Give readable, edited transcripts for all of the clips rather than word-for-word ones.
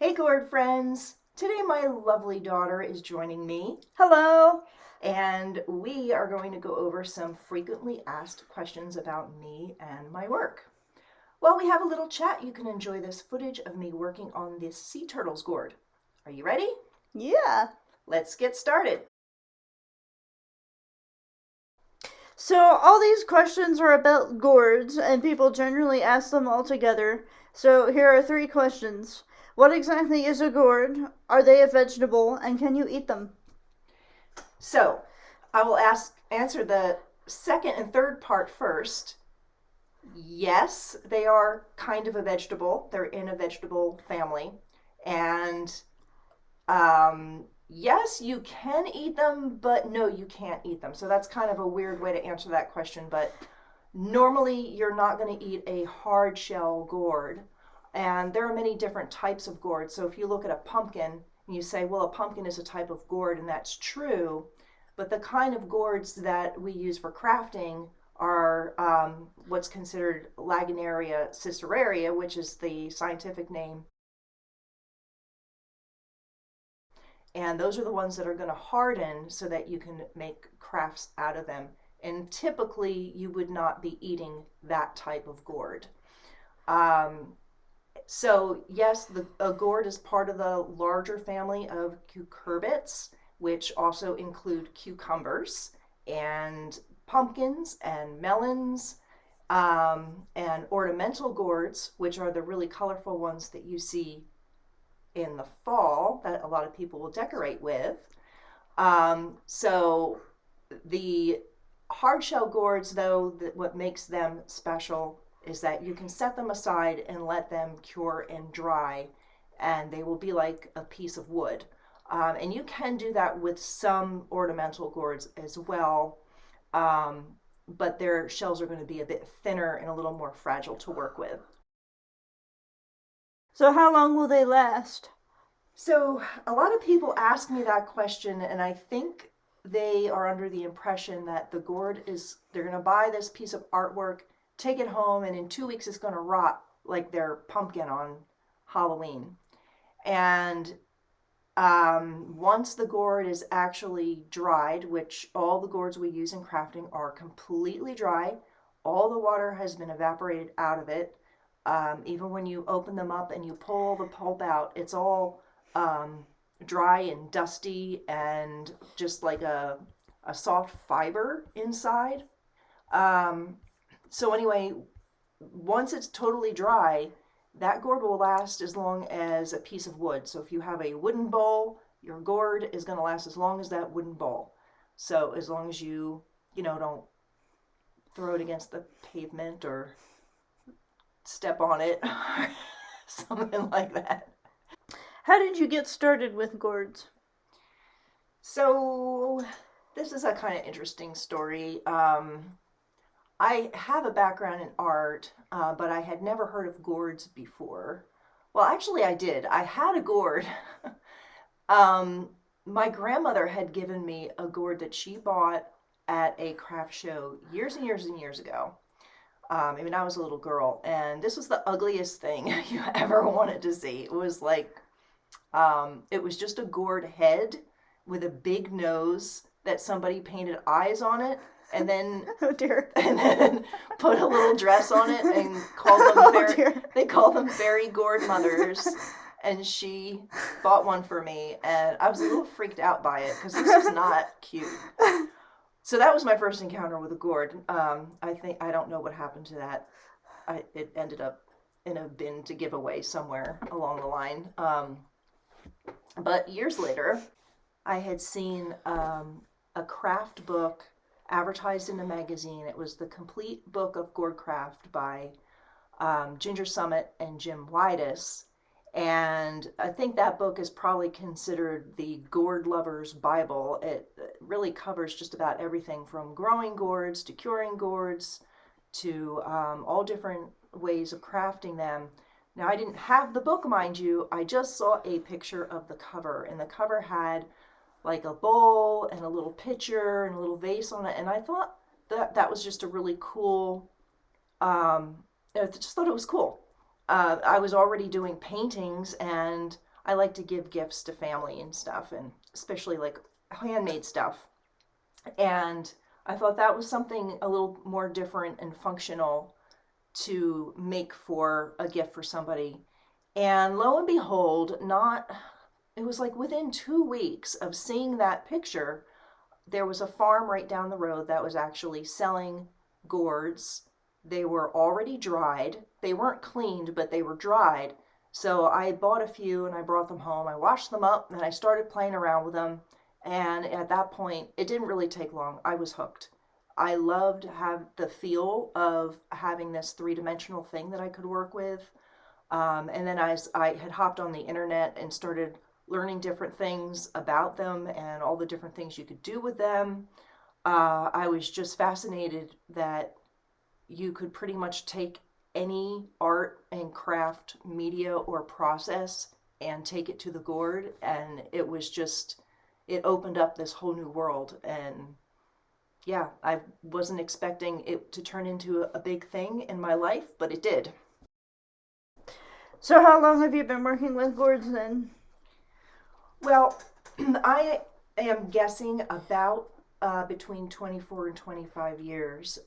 Hey, Gourd friends! Today, my lovely daughter is joining me, Hello. and we are going to go over some frequently asked questions about me and my work. While we have a little chat, you can enjoy this footage of me working on this sea turtle's gourd. Are you ready? Yeah. Let's get started. So all these questions are about gourds, and people generally ask them all together. So here are three questions. What exactly is a gourd? Are they a vegetable? And can you eat them? So, I will answer the second and third part first. Yes, they are kind of a vegetable. They're in a vegetable family. And yes, you can eat them, but no, you can't eat them. So that's kind of a weird way to answer that question. But normally, you're not going to eat a hard shell gourd. And there are many different types of gourds. So if you look at a pumpkin and you say, well, a pumpkin is a type of gourd, and that's true. But the kind of gourds that we use for crafting are what's considered Lagenaria ciceraria, which is the scientific name, and those are the ones that are going to harden so that you can make crafts out of them. And typically, you would not be eating that type of gourd. Um, so, yes, a gourd is part of the larger family of cucurbits, which also include cucumbers and pumpkins and melons, and ornamental gourds, which are the really colorful ones that you see in the fall that a lot of people will decorate with. So the hard shell gourds, though, what makes them special is that you can set them aside and let them cure and dry, and they will be like a piece of wood. And you can do that with some ornamental gourds as well, um, but their shells are going to be a bit thinner and a little more fragile to work with. So how long will they last? So, a lot of people ask me that question, and I think they are under the impression that the gourd is, they're going to buy this piece of artwork, take it home, and in 2 weeks it's going to rot like their pumpkin on Halloween. And once the gourd is actually dried, which all the gourds we use in crafting are completely dry, all the water has been evaporated out of it. Even when you open them up and you pull the pulp out, it's all um, dry and dusty and just like a soft fiber inside. Um, so, anyway, once it's totally dry, that gourd will last as long as a piece of wood. So if you have a wooden bowl, your gourd is going to last as long as that wooden bowl. So as long as you don't throw it against the pavement or step on it, something like that. How did you get started with gourds? So this is a kind of interesting story. I have a background in art, but I had never heard of gourds before. Well, actually, I did. I had a gourd. Um, my grandmother had given me a gourd that she bought at a craft show years and years and years ago. I mean, I was a little girl, and this was the ugliest thing you ever wanted to see. It was like, it was just a gourd head with a big nose that somebody painted eyes on it, and then Oh dear. and then put a little dress on it and called them Oh fairy. dear. They called them fairy gourd mothers, and she bought one for me, and I was a little freaked out by it because this was not cute. So that was my first encounter with a gourd. I don't know what happened to that. It ended up in a bin to give away somewhere along the line. But years later, I had seen a craft book advertised in a magazine. It was the complete book of gourd craft by Ginger Summit and Jim Whitus. And I think that book is probably considered the gourd lover's Bible. It really covers just about everything from growing gourds to curing gourds to all different ways of crafting them. Now, I didn't have the book, mind you. I just saw a picture of the cover, and the cover had like a bowl and a little pitcher and a little vase on it. And I thought that was just a really cool, I just thought it was cool. I was already doing paintings, and I like to give gifts to family and stuff, and especially like handmade stuff. And I thought that was something a little more different and functional to make for a gift for somebody. And lo and behold, not it was like within 2 weeks of seeing that picture, there was a farm right down the road that was actually selling gourds. They were already dried. They weren't cleaned, but they were dried. So I bought a few and I brought them home. I washed them up and I started playing around with them. And at that point, it didn't really take long. I was hooked. I loved have the feel of having this three-dimensional thing that I could work with. And then I had hopped on the internet and started learning different things about them and all the different things you could do with them. I was just fascinated that you could pretty much take any art and craft media or process and take it to the gourd, and it was just, it opened up this whole new world. And yeah, I wasn't expecting it to turn into a big thing in my life, but it did. So how long have you been working with gourds then? Well, I am guessing about between 24 and 25 years.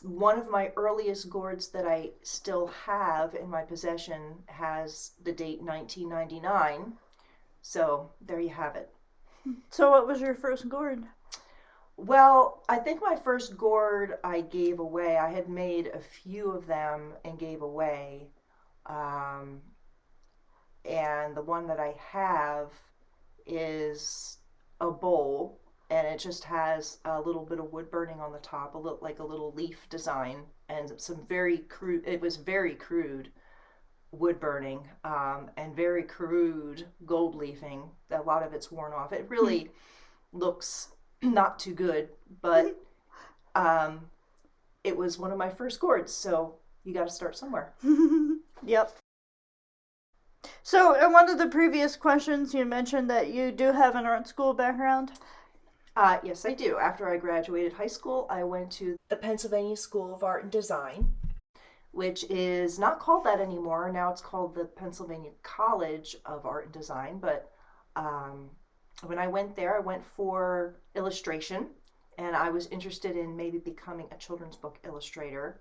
One of my earliest gourds that I still have in my possession has the date 1999. So there you have it. So what was your first gourd? Well, I think my first gourd I gave away. I had made a few of them and gave away. Um, and the one that I have is a bowl, and it just has a little bit of wood burning on the top, like a little leaf design, and some very crude. It was very crude wood burning, and very crude gold leafing. A lot of it's worn off. It really looks not too good, but it was one of my first gourds, so you got to start somewhere. Yep. So, in one of the previous questions, you mentioned that you do have an art school background. Yes, I do. After I graduated high school, I went to the Pennsylvania School of Art and Design, which is not called that anymore. Now it's called the Pennsylvania College of Art and Design. But when I went there, I went for illustration, and I was interested in maybe becoming a children's book illustrator.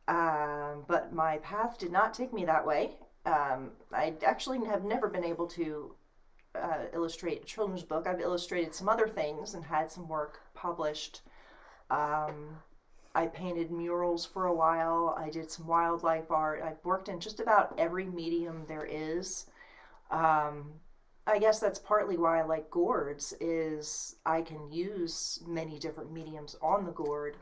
But my path did not take me that way. I actually have never been able to illustrate a children's book. I've illustrated some other things and had some work published. I painted murals for a while. I did some wildlife art. I've worked in just about every medium there is. I guess that's partly why I like gourds, is I can use many different mediums on the gourd,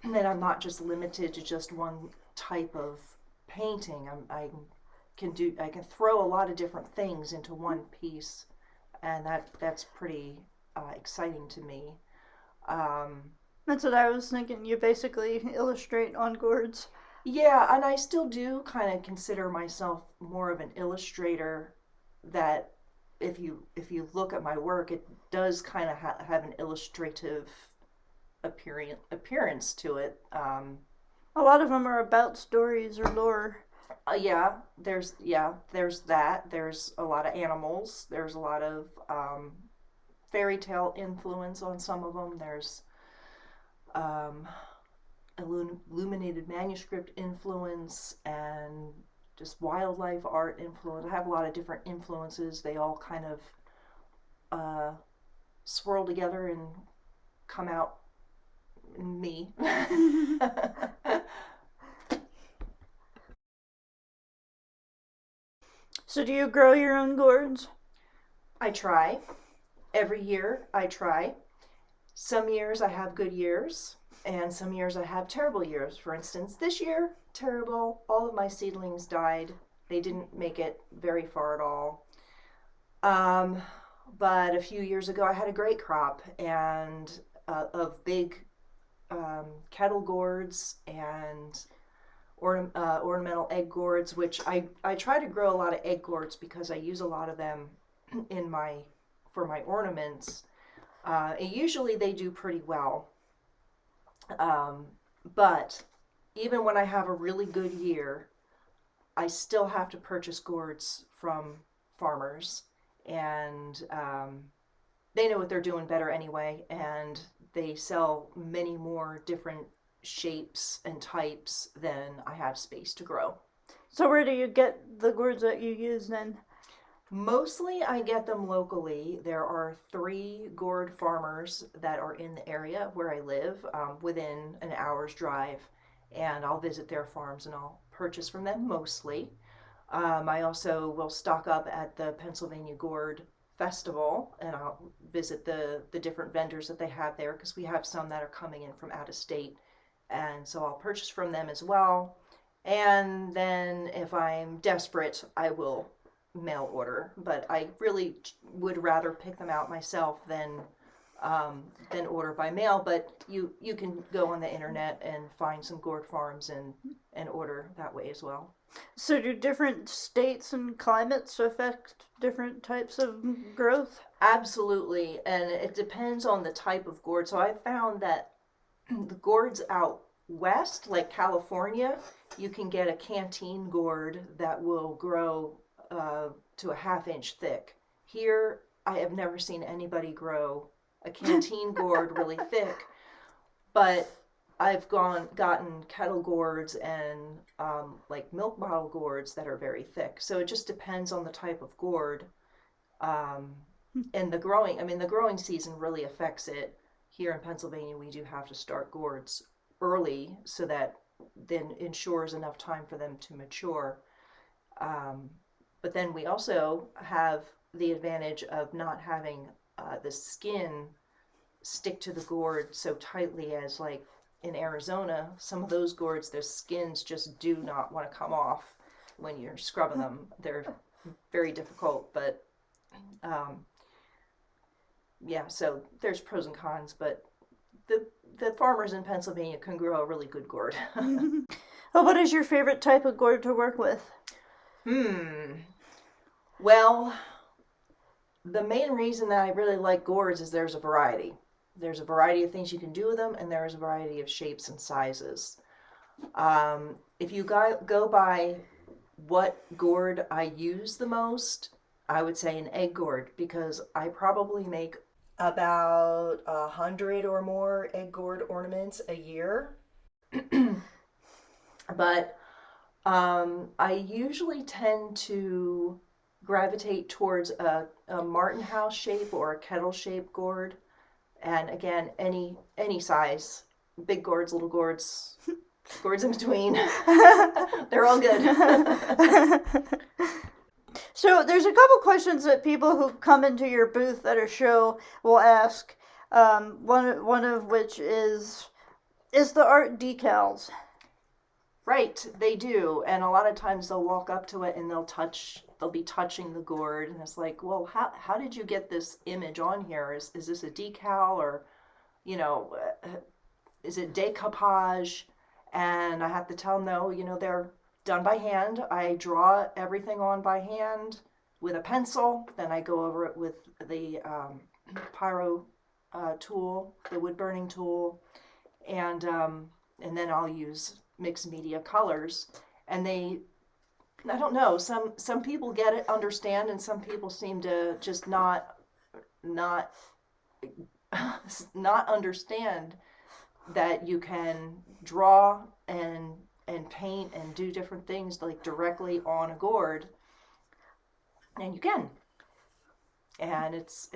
and then I'm not just limited to just one type of painting. I can throw a lot of different things into one piece, and that's pretty exciting to me. That's what I was thinking. You basically illustrate on gourds. Yeah, and I still do kind of consider myself more of an illustrator. That if you look at my work, it does kind of have an illustrative appearance to it. A lot of them are about stories or lore. There's that. There's a lot of animals. There's a lot of fairy tale influence on some of them. There's illuminated manuscript influence and just wildlife art influence. I have a lot of different influences. They all kind of swirl together and come out in me. So do you grow your own gourds? I try. Every year I try. Some years I have good years, and some years I have terrible years. For instance, this year, terrible. All of my seedlings died. They didn't make it very far at all. But a few years ago I had a great crop and of big kettle gourds and ornamental egg gourds, which I try to grow a lot of egg gourds because I use a lot of them for my ornaments. Usually they do pretty well. But even when I have a really good year, I still have to purchase gourds from farmers, and they know what they're doing better anyway, and they sell many more different shapes and types than I have space to grow. So where do you get the gourds that you use then? Mostly I get them locally. There are 3 gourd farmers that are in the area where I live, within an hour's drive, and I'll visit their farms and I'll purchase from them mostly. I also will stock up at the Pennsylvania Gourd Festival, and I'll visit the different vendors that they have there, because we have some that are coming in from out of state, and so I'll purchase from them as well. And then if I'm desperate, I will mail order, but I really would rather pick them out myself than order by mail. But you can go on the internet and find some gourd farms and order that way as well. So do different states and climates affect different types of growth? Absolutely, and it depends on the type of gourd. So I found that the gourds out west, like California, you can get a canteen gourd that will grow to a half-inch thick. Here, I have never seen anybody grow a canteen gourd really thick, but I've gotten kettle gourds and like milk bottle gourds that are very thick. So it just depends on the type of gourd, and the growing. I mean, the growing season really affects it. Here in Pennsylvania, we do have to start gourds early so that then ensures enough time for them to mature. But then we also have the advantage of not having the skin stick to the gourd so tightly as, like, in Arizona, some of those gourds, their skins just do not want to come off when you're scrubbing them. They're very difficult, but yeah, so there's pros and cons, but the farmers in Pennsylvania can grow a really good gourd. Oh, what is your favorite type of gourd to work with? Well, the main reason that I really like gourds is there's a variety. There's a variety of things you can do with them, and there's a variety of shapes and sizes. If you go by what gourd I use the most, I would say an egg gourd, because I probably make about 100 or more egg gourd ornaments a year. But I usually tend to gravitate towards a Martin house shape or a kettle shape gourd. And again, any size, big gourds, little gourds, gourds in between, they're all good. So there's a couple questions that people who come into your booth at a show will ask. One of which is the art decals? Right, they do, and a lot of times they'll walk up to it and they'll be touching the gourd, and it's like, well, how did you get this image on here? Is this a decal, or, is it decoupage? And I have to tell them, no, they're done by hand. I draw everything on by hand with a pencil, then I go over it with the pyro tool, the wood burning tool, and then I'll use mixed media colors, and I don't know, some people get it, understand, and some people seem to just not understand that you can draw and paint and do different things like directly on a gourd, and you can, and it's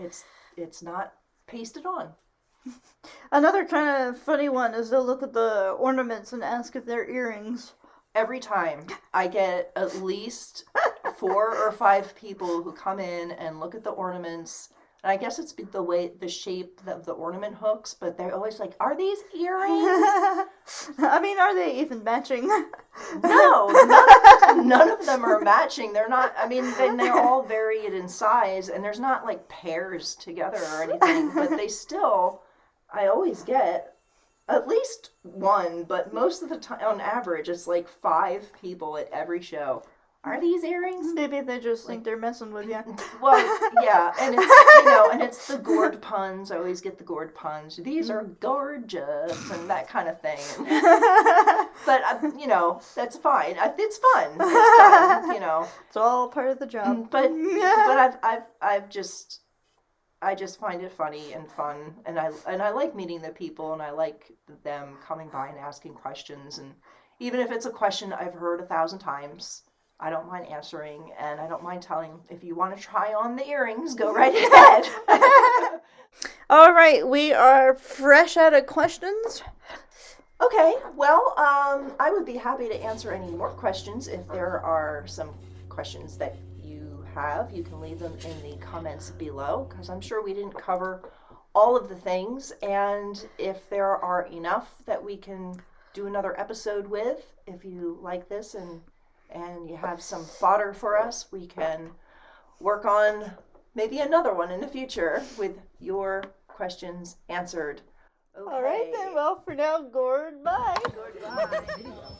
not pasted on. Another kind of funny one is they'll look at the ornaments and ask if they're earrings. Every time I get at least 4 or 5 people who come in and look at the ornaments, and I guess it's the shape of the ornament hooks, but they're always like, are these earrings? I mean, are they even matching? No, none of them are matching. They're not, I mean, they're all varied in size, and there's not like pairs together or anything, but I always get at least one, but most of the time, on average, it's like 5 people at every show. are these earrings? Maybe they just think they're messing with you. Well, yeah, and it's, and it's the gourd puns. I always get the gourd puns. These are gorgeous and that kind of thing. But, that's fine. It's fun. It's fun, It's all part of the job. But I just find it funny and fun, and I like meeting the people, and I like them coming by and asking questions, and even if it's a question I've heard 1,000 times, I don't mind answering, and I don't mind telling, if you want to try on the earrings, go right ahead. All right, we are fresh out of questions. Okay, well, I would be happy to answer any more questions. If there are some questions that you have, you can leave them in the comments below, because I'm sure we didn't cover all of the things, and if there are enough that we can do another episode with, if you like this and you have some fodder for us, we can work on maybe another one in the future with your questions answered. Okay. All right then, well, for now, Gourd, bye. Goodbye.